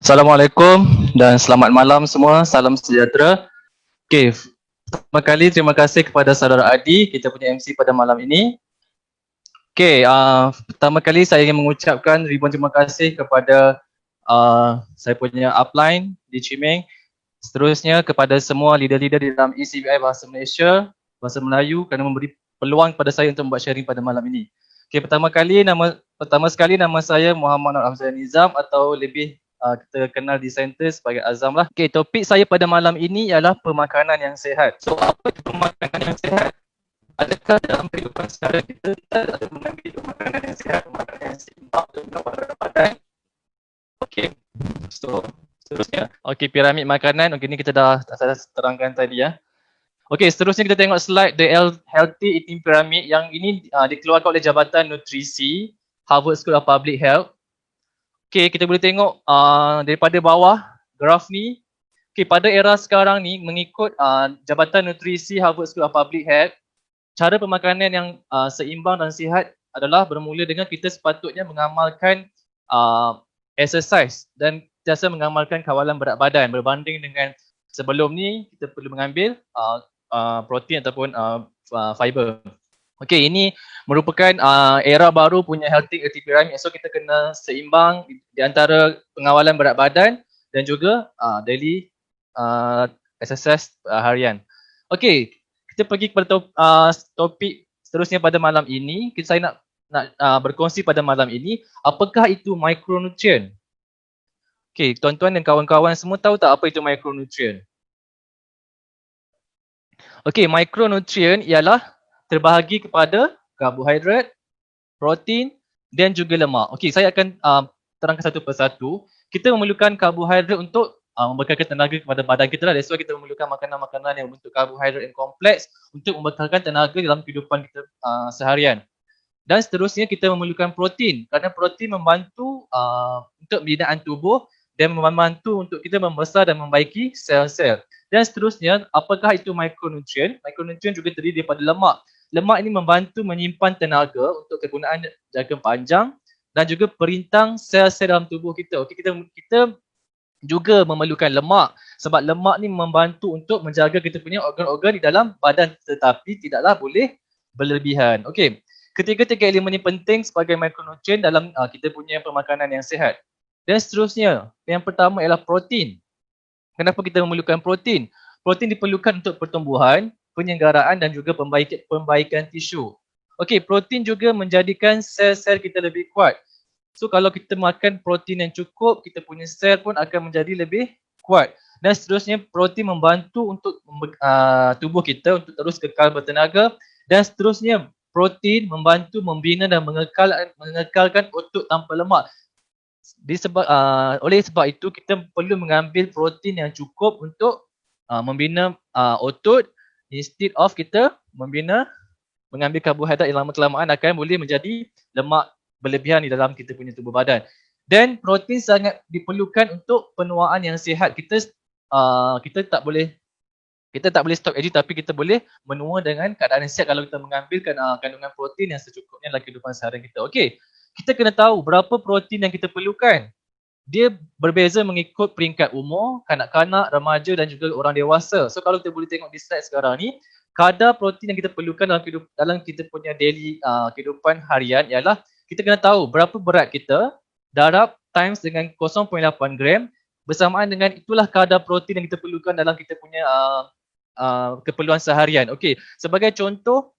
Assalamualaikum dan selamat malam semua. Salam sejahtera. Okay, pertama kali terima kasih kepada saudara Adi, kita punya MC pada malam ini. Okay, pertama kali saya ingin mengucapkan ribuan terima kasih kepada saya punya upline di Chimeng. Seterusnya kepada semua leader-leader di dalam ECBI Bahasa Malaysia, Bahasa Melayu kerana memberi peluang kepada saya untuk membuat sharing pada malam ini. Okay, pertama sekali nama saya Muhammad Nur Afzal Nizam atau lebih kita kenal di center sebagai Azam lah. Okay, topik saya pada malam ini ialah pemakanan yang sihat. So, apa itu pemakanan yang sihat? Adakah dalam kehidupan sehari kita ada mengambil makanan yang sihat, makanan yang seimbang untuk badan? Okay, so seterusnya. Okay, piramid makanan. Okay, ni kita dah terangkan tadi ya. Okay, seterusnya kita tengok slide The Healthy Eating Pyramid yang ini dikeluarkan oleh Jabatan Nutrisi Harvard School of Public Health. Okay, kita boleh tengok daripada bawah graf ni. Okay, pada era sekarang ni mengikut Jabatan Nutrisi Harvard School of Public Health, cara pemakanan yang seimbang dan sihat adalah bermula dengan kita sepatutnya mengamalkan exercise dan sentiasa mengamalkan kawalan berat badan berbanding dengan sebelum ni kita perlu mengambil protein ataupun fiber. Okey, ini merupakan era baru punya healthy eating pyramid. So kita kena seimbang di antara pengawalan berat badan dan juga daily exercise harian. Okey, kita pergi kepada topik seterusnya pada malam ini. Saya nak berkongsi pada malam ini, apakah itu micronutrient? Okey, tuan-tuan dan kawan-kawan semua tahu tak apa itu micronutrient? Okey, micronutrient ialah terbahagi kepada karbohidrat, protein dan juga lemak. Okey, saya akan terangkan satu persatu. Kita memerlukan karbohidrat untuk membekalkan tenaga kepada badan kita lah. That's why kita memerlukan makanan-makanan yang berbentuk karbohidrat yang kompleks untuk membekalkan tenaga dalam kehidupan kita seharian. Dan seterusnya kita memerlukan protein kerana protein membantu untuk pembinaan tubuh dan membantu untuk kita membesar dan membaiki sel-sel. Dan seterusnya, apakah itu micronutrient? Micronutrient juga terdiri daripada lemak. Lemak ini membantu menyimpan tenaga untuk kegunaan jangka panjang dan juga perintang sel-sel dalam tubuh kita. Okey, kita juga memerlukan lemak sebab lemak ni membantu untuk menjaga kita punya organ-organ di dalam badan tetapi tidaklah boleh berlebihan. Okey. Ketiga-tiga elemen ini penting sebagai micronutrient dalam kita punya pemakanan yang sihat. Dan seterusnya, yang pertama ialah protein. Kenapa kita memerlukan protein? Protein diperlukan untuk pertumbuhan, penyenggaraan dan juga pembaikan tisu. Okey, protein juga menjadikan sel-sel kita lebih kuat. So kalau kita makan protein yang cukup, kita punya sel pun akan menjadi lebih kuat. Dan seterusnya, protein membantu untuk tubuh kita untuk terus kekal bertenaga. Dan seterusnya, protein membantu membina dan mengekalkan otot tanpa lemak. Oleh sebab itu kita perlu mengambil protein yang cukup untuk membina otot instead of kita mengambil karbohidrat yang lama-kelamaan akan boleh menjadi lemak berlebihan di dalam kita punya tubuh badan. Dan protein sangat diperlukan untuk penuaan yang sihat. Kita tak boleh stop edit tapi kita boleh menua dengan keadaan yang sihat kalau kita mengambil kandungan protein yang secukupnya dalam kehidupan seharian kita. Okey, kita kena tahu berapa protein yang kita perlukan. Dia berbeza mengikut peringkat umur, kanak-kanak, remaja dan juga orang dewasa. So kalau kita boleh tengok di slide sekarang ni, kadar protein yang kita perlukan dalam kita punya daily kehidupan harian ialah kita kena tahu berapa berat kita, darab times dengan 0.8 gram bersamaan dengan itulah kadar protein yang kita perlukan dalam kita punya keperluan seharian. Okey, sebagai contoh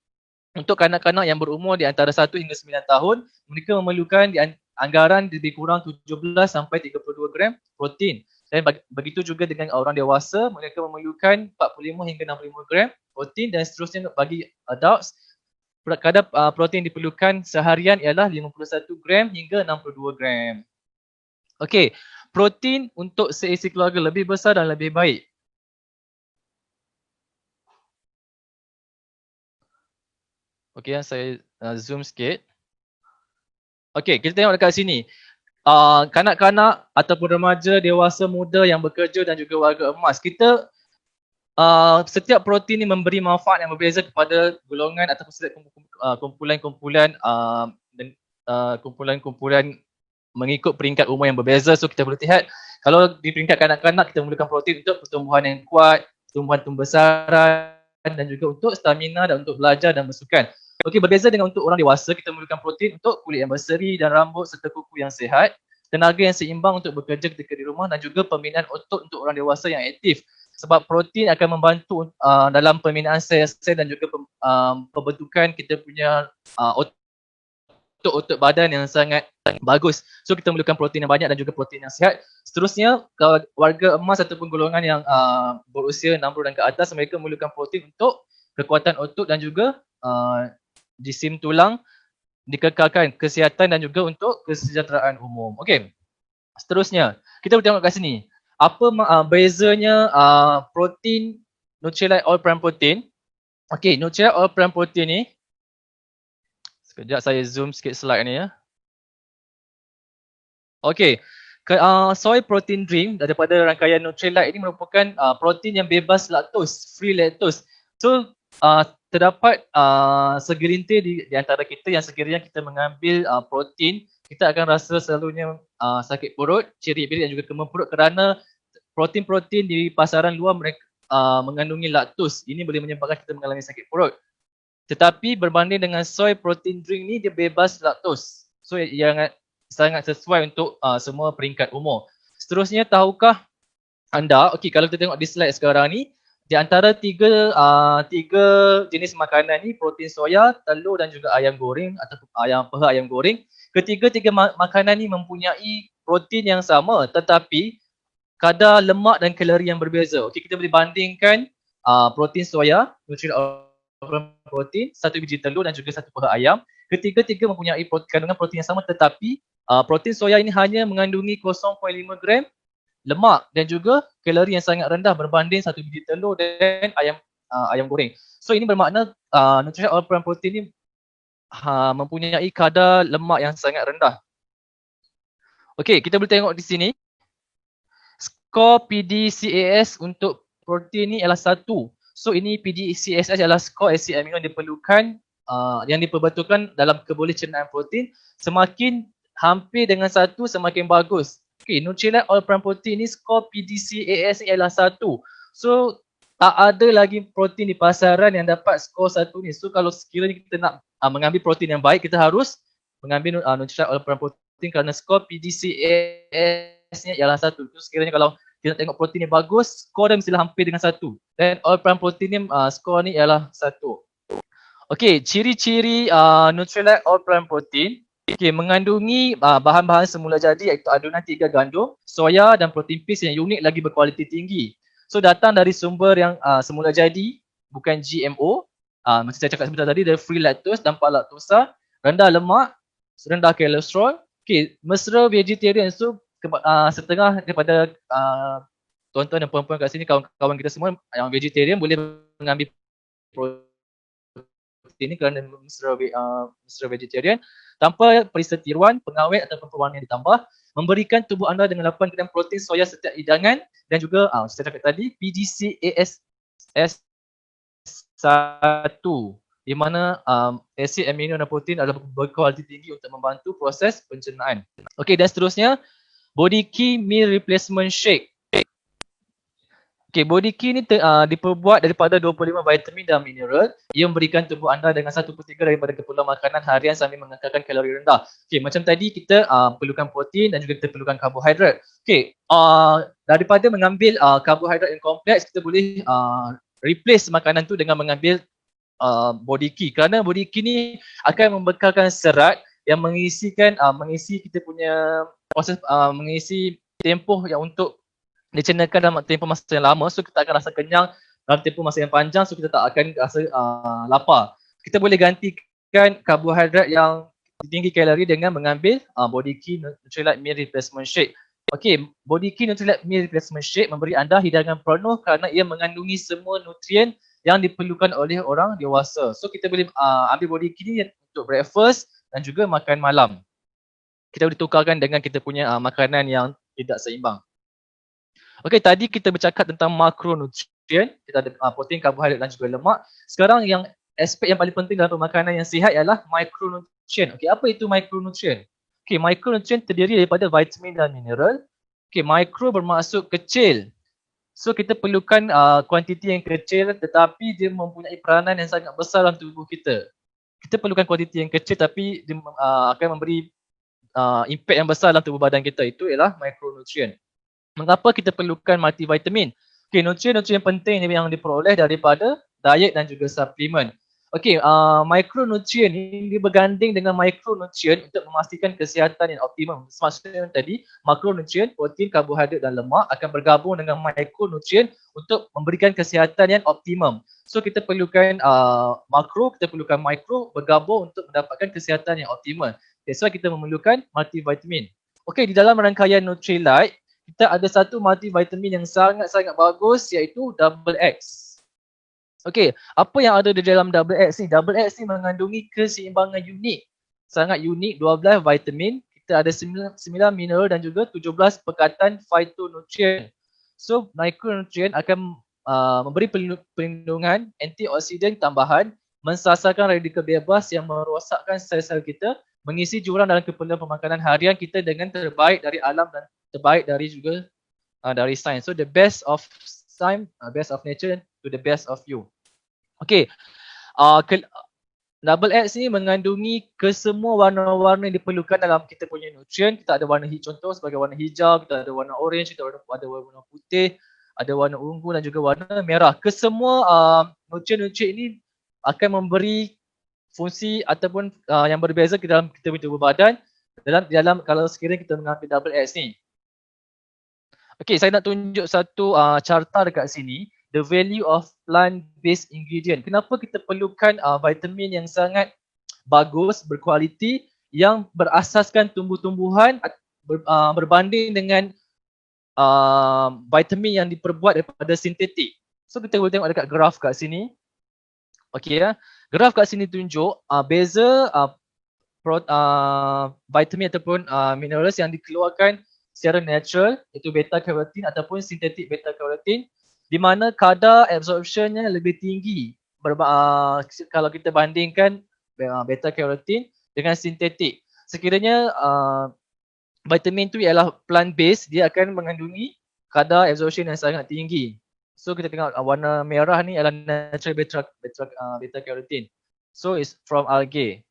untuk kanak-kanak yang berumur di antara 1 hingga 9 tahun, mereka memerlukan anggaran lebih kurang 17 sampai 32 gram protein. Dan begitu juga dengan orang dewasa, mereka memerlukan 45 hingga 65 gram protein dan seterusnya bagi adults, kadar protein diperlukan seharian ialah 51 gram hingga 62 gram. Okey, protein untuk seisi keluarga lebih besar dan lebih baik. Okey, saya zoom sikit. Okey, kita tengok dekat sini. Kanak-kanak ataupun remaja, dewasa, muda yang bekerja dan juga warga emas. Kita setiap protein ni memberi manfaat yang berbeza kepada golongan ataupun setiap kumpulan mengikut peringkat umur yang berbeza. So kita boleh lihat Kalau di peringkat kanak-kanak, kita memerlukan protein untuk pertumbuhan yang kuat, pertumbuhan pembesaran dan juga untuk stamina dan untuk belajar dan bersukan. Okey, berbeza dengan untuk orang dewasa, kita memerlukan protein untuk kulit yang berseri dan rambut serta kuku yang sihat, tenaga yang seimbang untuk bekerja ketika di rumah dan juga pembinaan otot untuk orang dewasa yang aktif. Sebab protein akan membantu dalam pembinaan sel-sel dan juga pembentukan kita punya otot badan yang sangat bagus. So kita memerlukan protein yang banyak dan juga protein yang sihat. Seterusnya, warga emas ataupun golongan yang berusia 60 dan ke atas, mereka memerlukan protein untuk kekuatan otot dan juga jisim tulang, dikekalkan kesihatan dan juga untuk kesejahteraan umum. Okey. Seterusnya, kita boleh tengok kat sini. Apa bezanya protein Nutrilite All Plant Protein? Okey, Nutrilite All Plant Protein ni, sekejap saya zoom sikit slide ni ya. Okey, soy protein drink daripada rangkaian Nutrilite ini merupakan protein yang bebas laktos, free lactose. So, terdapat segelintir di antara kita yang sekiranya kita mengambil protein, kita akan rasa selalunya sakit perut, cirit-birit dan juga kemar perut kerana protein-protein di pasaran luar mereka mengandungi laktos. Ini boleh menyebabkan kita mengalami sakit perut. Tetapi berbanding dengan soy protein drink ni, dia bebas laktos. So yang sangat sesuai untuk semua peringkat umur. Seterusnya, tahukah anda, okey, kalau kita tengok di slide sekarang ni, di antara tiga jenis makanan ni, protein soya, telur dan juga ayam goreng atau ayam goreng, ketiga-tiga makanan ni mempunyai protein yang sama tetapi kadar lemak dan kalori yang berbeza. Okey, kita boleh bandingkan protein soya, nutrient protein, satu biji telur dan juga satu paha ayam. Ketiga-tiga mempunyai kandungan protein yang sama tetapi protein soya ini hanya mengandungi 0.5 gram lemak dan juga kalori yang sangat rendah berbanding satu biji telur dan ayam goreng. So ini bermakna Nutrilite All Plant Protein ni mempunyai kadar lemak yang sangat rendah. Okey, kita boleh tengok di sini. Skor PDCAS untuk protein ni ialah 1. So ini PDCAS adalah skor asid amino yang diperlukan yang diperbetulkan dalam keboleh cernaan protein. Semakin hampir dengan 1 semakin bagus. Okay, Nutrilite All Plant Protein ni skor PDCAS ni ialah 1. So tak ada lagi protein di pasaran yang dapat skor 1 ni. So kalau sekiranya kita nak mengambil protein yang baik, kita harus mengambil Nutrilite All Plant Protein kerana skor PDCAS ni ialah 1. So sekiranya kalau kita tengok protein ni bagus, skor dia mestilah hampir dengan 1. Dan All Plant Protein ni skor ni ialah 1. Okey, ciri-ciri Nutrilite All Plant Protein. Okey, mengandungi bahan-bahan semula jadi iaitu adunan 3 gandum, soya dan protein paste yang unik lagi berkualiti tinggi. So datang dari sumber yang semula jadi, bukan GMO. Macam saya cakap sebentar tadi, dari free lactose, tanpa laktosa, rendah lemak, rendah kolesterol. Okey, mesra vegetarian. So setengah daripada tuan-tuan dan puan-puan kat sini, kawan-kawan kita semua yang vegetarian boleh mengambil protein ini kerana mesra vegetarian. Tanpa perisa tiruan, pengawet ataupun pewarna yang ditambah, memberikan tubuh anda dengan 8 gram protein soya setiap hidangan dan juga saya cakap tadi PDCAS 1 di mana asid amino dan protein adalah berkualiti tinggi untuk membantu proses pencernaan. Okey, dan seterusnya Body Key Meal Replacement Shake. Okay, Body Key ni diperbuat daripada 25 vitamin dan mineral. Ia memberikan tubuh anda dengan 1/3 daripada keperluan makanan harian sambil mengekalkan kalori rendah. Okay, macam tadi kita perlukan protein dan juga kita perlukan karbohidrat. Okay, daripada mengambil karbohidrat yang kompleks, kita boleh replace makanan tu dengan mengambil Body Key. Kerana Body Key ni akan membekalkan serat yang mengisi kita punya proses, mengisi tempoh yang untuk dicernakan dalam tempoh masa yang lama. So kita akan rasa kenyang dalam tempoh masa yang panjang. So kita tak akan rasa lapar. Kita boleh gantikan karbohidrat yang tinggi kalori dengan mengambil Body Key Nutrilite Meal Replacement Shake. Okay, Body Key Nutrilite Meal Replacement Shake memberi anda hidangan penuh kerana ia mengandungi semua nutrien yang diperlukan oleh orang dewasa. So kita boleh ambil Body Key ni untuk breakfast dan juga makan malam. Kita boleh tukarkan dengan kita punya makanan yang tidak seimbang. Okey, tadi kita bercakap tentang makronutrien. Kita ada protein, karbohidrat dan juga lemak. Sekarang yang aspek yang paling penting dalam makanan yang sihat ialah mikronutrien. Okey, apa itu mikronutrien? Okey, mikronutrien terdiri daripada vitamin dan mineral, Okay, micro bermaksud kecil. So kita perlukan kuantiti yang kecil tetapi dia mempunyai peranan yang sangat besar dalam tubuh kita. Kita perlukan kuantiti yang kecil tapi dia akan memberi impact yang besar dalam tubuh badan kita. Itu ialah micronutrient. Mengapa kita perlukan multivitamin? Okay, nutrien-nutrien penting yang diperoleh daripada diet dan juga suplemen. Okay, micronutrien ini berganding dengan micronutrien untuk memastikan kesihatan yang optimum. Maksudnya tadi, makronutrien, protein, karbohidrat dan lemak akan bergabung dengan micronutrien untuk memberikan kesihatan yang optimum. So kita perlukan makro, kita perlukan micro bergabung untuk mendapatkan kesihatan yang optimum. That's why kita memerlukan multivitamin. Okay, di dalam rangkaian Nutrilite, kita ada satu multivitamin yang sangat-sangat bagus iaitu Double X. Okey, apa yang ada di dalam Double X ni? Double X ni mengandungi keseimbangan unik. Sangat unik, 12 vitamin, kita ada 9 mineral dan juga 17 pekatan phytonutrient. So, micronutrient akan memberi perlindungan antioksidan tambahan, mensasarkan radikal bebas yang merosakkan sel-sel kita, mengisi jurang dalam keperluan pemakanan harian kita dengan terbaik dari alam dan terbaik dari juga dari sains. So the best of science, best of nature to the best of you. Okay, Double X ni mengandungi kesemua warna-warna yang diperlukan dalam kita punya nutrien. Kita ada warna hijau, contoh sebagai warna hijau, kita ada warna orange, kita ada warna putih, ada warna ungu dan juga warna merah. Kesemua nutrien-nutrien ini akan memberi fungsi ataupun yang berbeza ke dalam kita punya tubuh badan dalam kalau sekiranya kita mengambil Double X ni. Okay, saya nak tunjuk satu carta dekat sini. The value of plant-based ingredient. Kenapa kita perlukan vitamin yang sangat bagus, berkualiti, yang berasaskan tumbuh-tumbuhan berbanding dengan vitamin yang diperbuat daripada sintetik. So kita boleh tengok dekat graf kat sini. Okay ya. Graf kat sini tunjuk beza vitamin ataupun minerals yang dikeluarkan secara natural, iaitu beta carotene ataupun sintetik beta carotene, di mana kadar absorptionnya lebih tinggi kalau kita bandingkan beta carotene dengan sintetik. Sekiranya vitamin tu ialah plant based, dia akan mengandungi kadar absorption yang sangat tinggi. So kita tengok warna merah ni adalah natural beta carotene. So it's from algae.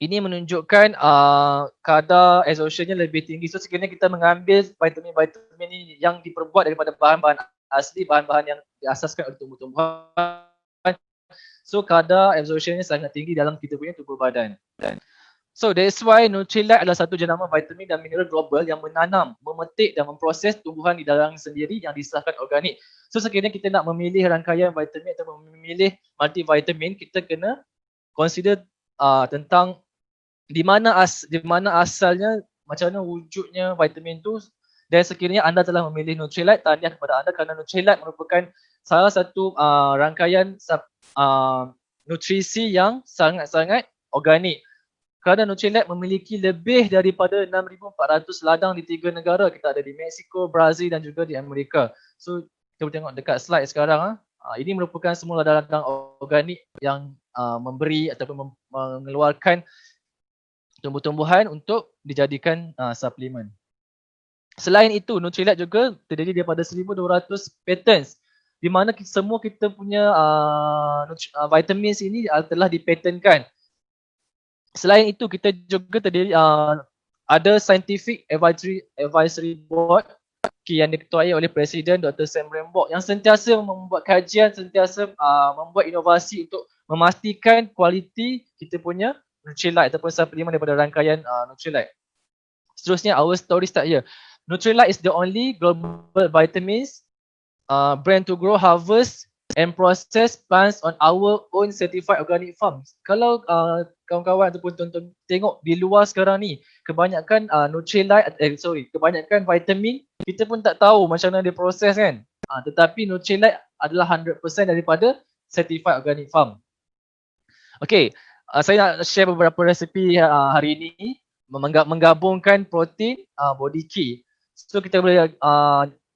Ini menunjukkan kadar absorptionnya lebih tinggi. So sekiranya kita mengambil vitamin-vitamin ini yang diperbuat daripada bahan-bahan asli, bahan-bahan yang diasaskan oleh tumbuh-tumbuhan, so kadar absorptionnya sangat tinggi dalam kita punya tubuh badan. So that's why Nutrilite adalah satu jenama vitamin dan mineral global yang menanam, memetik dan memproses tumbuhan di dalam sendiri yang disahkan organik. So sekiranya kita nak memilih rangkaian vitamin atau memilih multivitamin, kita kena consider tentang di mana asalnya, macam mana wujudnya vitamin tu, dan sekiranya anda telah memilih Nutrilite, tahniah kepada anda kerana Nutrilite merupakan salah satu rangkaian nutrisi yang sangat-sangat organik. Kerana Nutrilite memiliki lebih daripada 6,400 ladang di 3 negara. Kita ada di Mexico, Brazil dan juga di Amerika. So kita boleh tengok dekat slide sekarang. Ini merupakan semua ladang-ladang organik yang memberi ataupun mengeluarkan tumbuh-tumbuhan untuk dijadikan suplemen. Selain itu, Nutrilite juga terdiri daripada 1,200 patents, di mana semua kita punya vitamin ini telah dipatentkan. Selain itu, kita juga terdiri ada Scientific Advisory Board yang diketuai oleh Presiden Dr. Sam Rembok yang sentiasa membuat kajian, sentiasa membuat inovasi untuk memastikan kualiti kita punya Nutrilite ataupun suplemen daripada rangkaian Nutrilite. Seterusnya, our story start here. Nutrilite is the only global vitamins brand to grow, harvest and process plants on our own certified organic farms. Kalau kawan-kawan ataupun tonton tengok di luar sekarang ni, kebanyakan Nutrilite, kebanyakan vitamin kita pun tak tahu macam mana dia proses kan. Tetapi Nutrilite adalah 100% daripada certified organic farm. Okay, saya nak share beberapa resepi hari ini menggabungkan protein body key. So kita boleh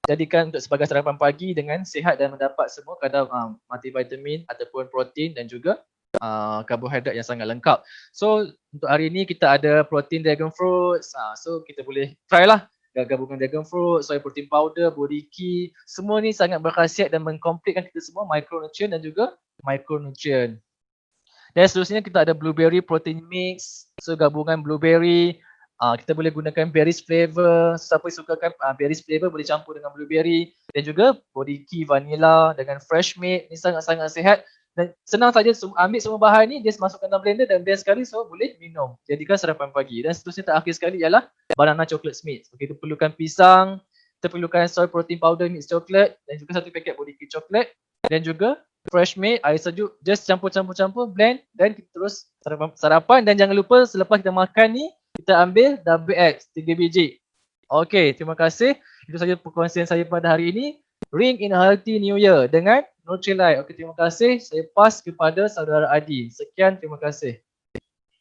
jadikan untuk sebagai sarapan pagi dengan sihat dan mendapat semua kadar multivitamin ataupun protein dan juga karbohidrat yang sangat lengkap. So untuk hari ini kita ada protein dragon fruits. So kita boleh try lah gabungan dragon fruit, soy protein powder, body key, semua ni sangat berkhasiat dan mengkomplitkan kita semua micronutrient dan juga micronutrient. Dan seterusnya kita ada blueberry protein mix, so gabungan blueberry, kita boleh gunakan berries flavor, siapa yang sukakan berries flavor boleh campur dengan blueberry, dan juga body key vanilla dengan fresh milk, ni sangat-sangat sihat. Dan senang saja ambil semua bahan ni, dia masukkan dalam blender dan best sekali, so boleh minum. Jadikan sarapan pagi. Dan seterusnya terakhir sekali ialah banana chocolate mix. Okay, kita perlukan pisang, kita perlukan soy protein powder mix coklat dan juga satu paket body key coklat dan juga fresh milk, air sejuk, just campur-campur blend dan kita terus sarapan. Dan jangan lupa selepas kita makan ni, kita ambil double X 3 biji. Okay, terima kasih. Itu saja perkongsian saya pada hari ini. Ring in a Healthy New Year dengan Nutrilite. Okay, terima kasih. Saya pass kepada saudara Adi. Sekian, terima kasih.